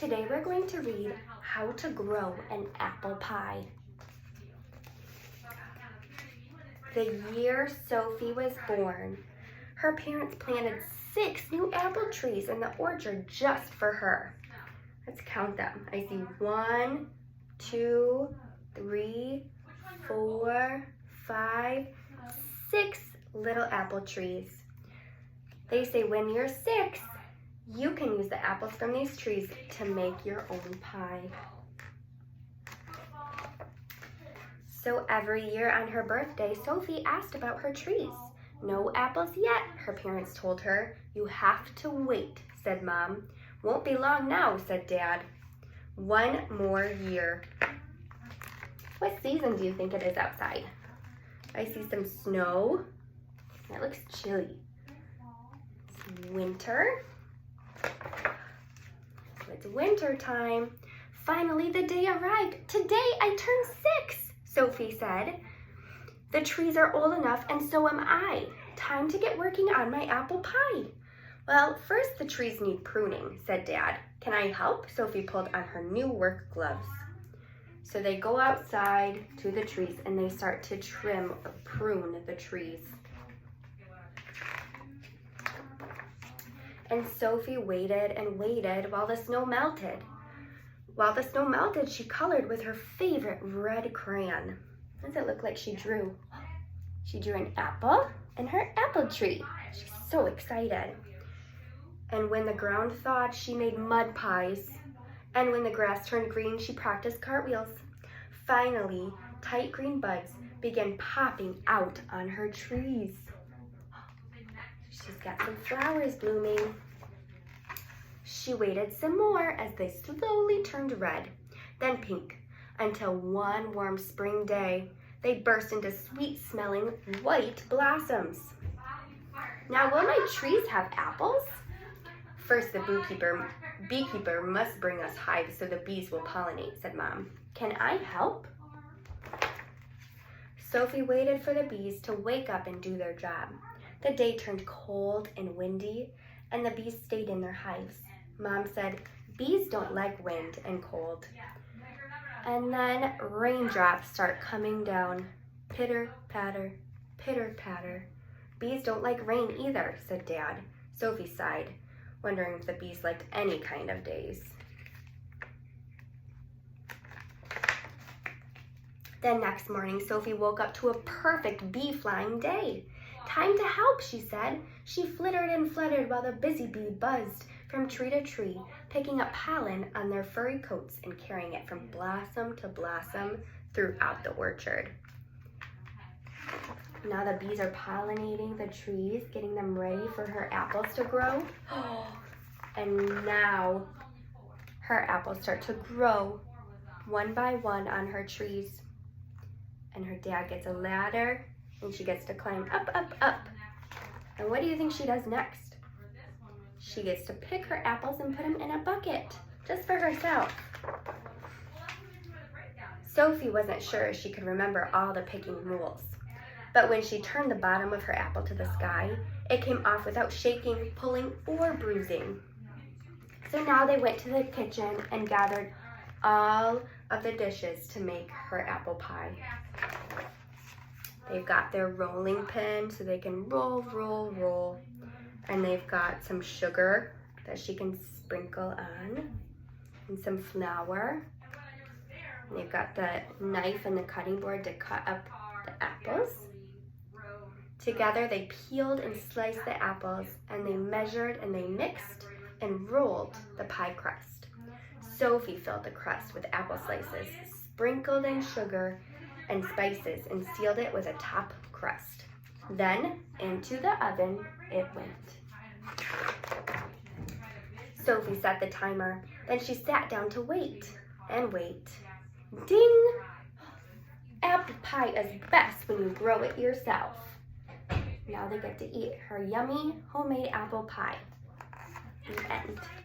Today we're going to read How to Grow an Apple Pie. The year Sophie was born, her parents planted 6 new apple trees in the orchard just for her. Let's count them. I see 1, 2, 3, 4, 5, 6 little apple trees. They say when you're 6, you can use the apples from these trees to make your own pie. So every year on her birthday, Sophie asked about her trees. No apples yet, her parents told her. You have to wait, said Mom. Won't be long now, said Dad. 1 more year. What season do you think it is outside? I see some snow. That looks chilly. It's winter. So it's winter time. Finally, the day arrived. Today I turned 6, Sophie said. The trees are old enough and so am I. Time to get working on my apple pie. Well, first the trees need pruning, said Dad. Can I help? Sophie pulled on her new work gloves. So they go outside to the trees and they start to trim or prune the trees. And Sophie waited and waited while the snow melted. While the snow melted, she colored with her favorite red crayon. What does it look like she drew? She drew an apple and her apple tree. She's so excited. And when the ground thawed, she made mud pies. And when the grass turned green, she practiced cartwheels. Finally, tight green buds began popping out on her trees. She's got some flowers blooming. She waited some more as they slowly turned red, then pink, until one warm spring day, they burst into sweet-smelling white blossoms. Now, will my trees have apples? First, the beekeeper must bring us hives so the bees will pollinate, said Mom. Can I help? Sophie waited for the bees to wake up and do their job. The day turned cold and windy, and the bees stayed in their hives. Mom said, bees don't like wind and cold. And then raindrops start coming down. Pitter, patter, pitter, patter. Bees don't like rain either, said Dad. Sophie sighed, wondering if the bees liked any kind of days. The next morning, Sophie woke up to a perfect bee-flying day. Time to help, she said. She flittered and fluttered while the busy bee buzzed from tree to tree, picking up pollen on their furry coats and carrying it from blossom to blossom throughout the orchard. Now the bees are pollinating the trees, getting them ready for her apples to grow. And now her apples start to grow one by one on her trees. And her dad gets a ladder and she gets to climb up, up, up. And what do you think she does next? She gets to pick her apples and put them in a bucket, just for herself. Sophie wasn't sure she could remember all the picking rules. But when she turned the bottom of her apple to the sky, it came off without shaking, pulling, or bruising. So now they went to the kitchen and gathered all of the dishes to make her apple pie. They've got their rolling pin so they can roll, roll, roll. And they've got some sugar that she can sprinkle on and some flour. And they've got the knife and the cutting board to cut up the apples. Together they peeled and sliced the apples and they measured and they mixed and rolled the pie crust. Sophie filled the crust with apple slices, sprinkled in sugar and spices, and sealed it with a top crust. Then into the oven it went. Sophie set the timer. Then she sat down to wait and wait. Ding! Apple pie is best when you grow it yourself. Now they get to eat her yummy homemade apple pie. The end.